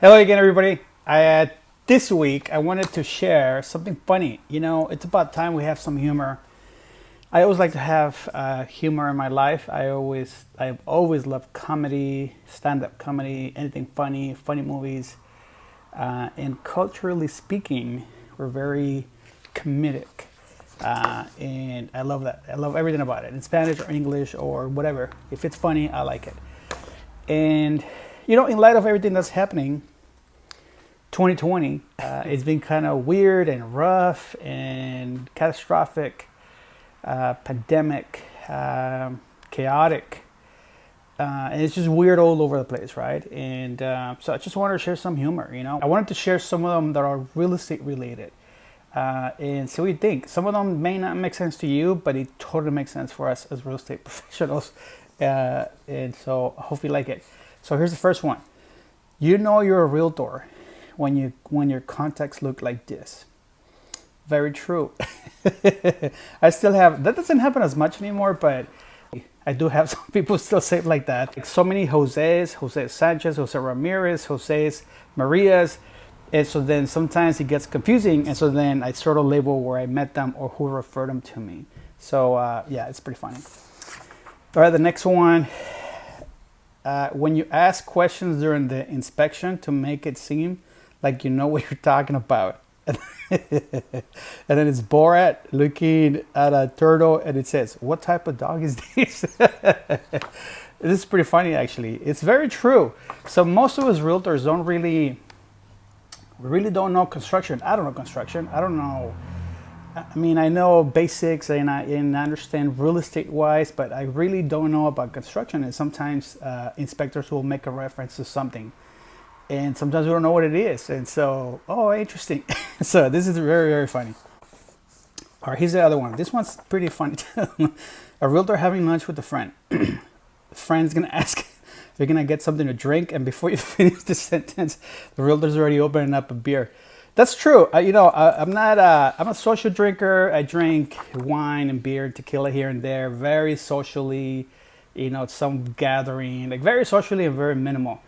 Hello again, everybody. This week I wanted to share something funny. You know, it's about time we have some humor. I always like to have humor in my life. I've always loved comedy, stand-up comedy, anything funny, funny movies. And culturally speaking, we're very comedic, and I love that. I love everything about it, in Spanish or English or whatever. If it's funny, I like it. And you know, in light of everything that's happening, 2020, it's been kind of weird and rough and catastrophic, pandemic, chaotic, and it's just weird all over the place, right? And so I just wanted to share some humor. You know, I wanted to share some of them that are real estate related, and see what you think. Some of them may not make sense to you, but it totally makes sense for us as real estate professionals, and so I hope you like it. So here's the first one. You know you're a realtor when your contacts look like this. Very true. I still have, that doesn't happen as much anymore, but I do have some people still say it like that. Like so many Jose's, Jose Sanchez, Jose Ramirez, Jose's, Marias. And so then sometimes it gets confusing. And so then I sort of label where I met them or who referred them to me. So yeah, it's pretty funny. All right, the next one. When you ask questions during the inspection to make it seem like you know what you're talking about. And then it's Borat looking at a turtle and it says, "What type of dog is this?" This is pretty funny, actually. It's very true. So most of us realtors really don't know construction. I don't know construction. I don't know. I mean, I know basics and I understand real estate wise, but I really don't know about construction. And sometimes inspectors will make a reference to something, and sometimes we don't know what it is. And so, oh, interesting. So this is very, very funny. All right, here's the other one. This one's pretty funny too. A realtor having lunch with a friend. Friend's gonna ask if you're gonna get something to drink, and before you finish the sentence, the realtor's already opening up a beer. That's true. I'm a social drinker. I drink wine and beer, tequila here and there, very socially, some gathering, like very socially and very minimal.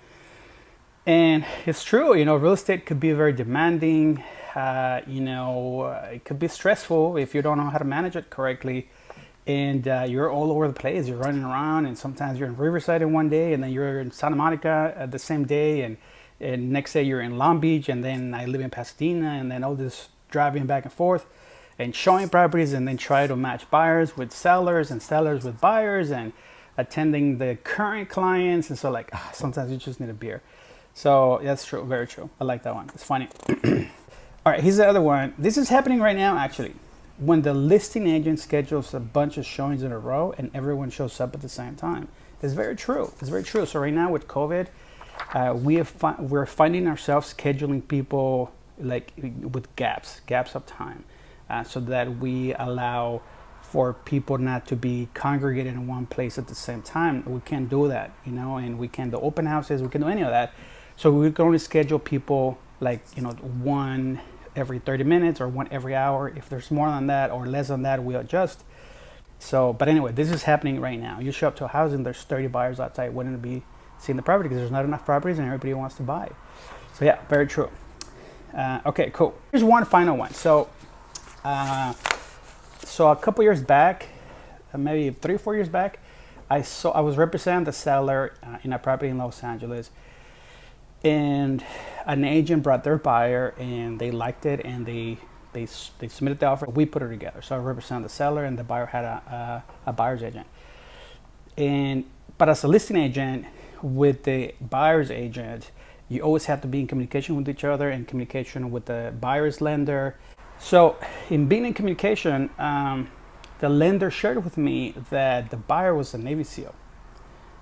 And it's true, real estate could be very demanding. It could be stressful if you don't know how to manage it correctly. And you're all over the place. You're running around, and sometimes you're in Riverside in one day, and then you're in Santa Monica the same day, and next day you're in Long Beach, and then I live in Pasadena, and then all this driving back and forth and showing properties, and then try to match buyers with sellers and sellers with buyers and attending the current clients. And so sometimes you just need a beer. So that's true. Very true. I like that one. It's funny. All right, here's the other one. This is happening right now, actually. When the listing agent schedules a bunch of showings in a row and everyone shows up at the same time. It's very true. It's very true. So right now with COVID, we're finding ourselves scheduling people like with gaps of time, so that we allow for people not to be congregated in one place at the same time. We can't do that, and we can't do open houses. We can't do any of that. So we can only schedule people one every 30 minutes or one every hour. If there's more than that or less than that, we adjust. So, but anyway, this is happening right now. You show up to a house and there's 30 buyers outside waiting to be seeing the property because there's not enough properties and everybody wants to buy. So yeah, very true. Okay, cool. Here's one final one. So a couple years back, maybe 3 or 4 years back, I was representing the seller in a property in Los Angeles, and an agent brought their buyer and they liked it and they submitted the offer. We put it together. So I represented the seller and the buyer had a buyer's agent. But as a listing agent with the buyer's agent, you always have to be in communication with each other and communication with the buyer's lender. So in being in communication, the lender shared with me that the buyer was a Navy SEAL.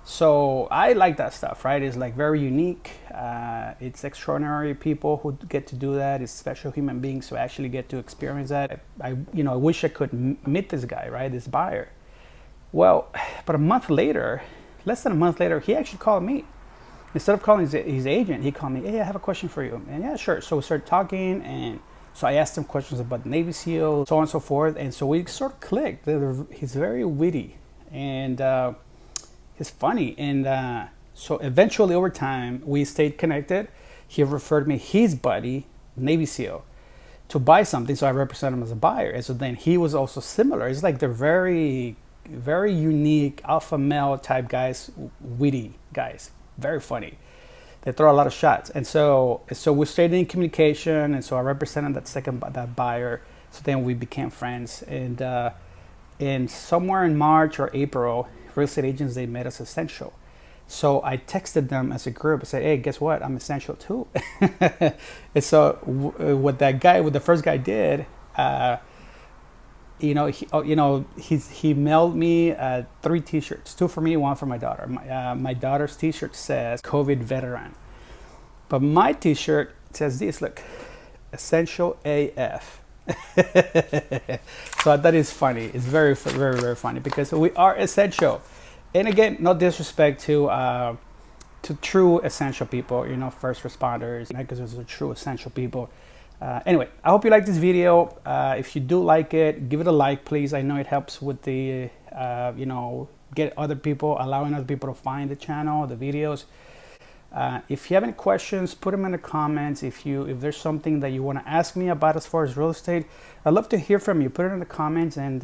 So I like that stuff, right? It's like very unique. It's extraordinary people who get to do that. It's special human beings who actually get to experience that. I wish I could meet this guy, right? This buyer. Well, but less than a month later, he actually called me. Instead of calling his agent, he called me. Hey, I have a question for you. And yeah, sure. So we started talking, and so I asked him questions about Navy SEAL, so on and so forth. And so we sort of clicked. He's very witty, and he's funny. And so eventually over time, we stayed connected. he referred me his buddy, Navy SEAL, to buy something. So I represent him as a buyer. And so then he was also similar. It's like they're very, very unique alpha male type guys, witty guys, very funny. They throw a lot of shots. And so we stayed in communication. And so I represented that buyer. So then we became friends. And somewhere in March or April, real estate agents, they made us essential. So I texted them as a group. I said, hey, guess what? I'm essential too. And so what the first guy did, he mailed me 3 t-shirts, 2 for me, 1 for my daughter. My daughter's t-shirt says COVID veteran. But my t-shirt says this, look, essential AF. So that is funny. It's very, very, very funny because we are essential. And again, no disrespect to true essential people, first responders, because those are true essential people. Anyway, I hope you like this video. If you do like it, give it a like, please. I know it helps with the, get other people, allowing other people to find the channel, the videos. If you have any questions, put them in the comments. If there's something that you want to ask me about as far as real estate, I'd love to hear from you. Put it in the comments. And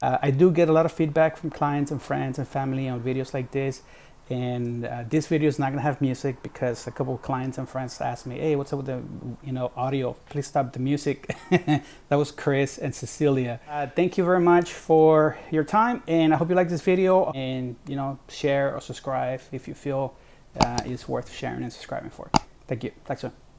I do get a lot of feedback from clients and friends and family on videos like this. And this video is not going to have music because a couple of clients and friends asked me, hey, what's up with the audio? Please stop the music. That was Chris and Cecilia. Thank you very much for your time. And I hope you like this video. And, share or subscribe if you feel it's worth sharing and subscribing for. Thank you. Talk soon.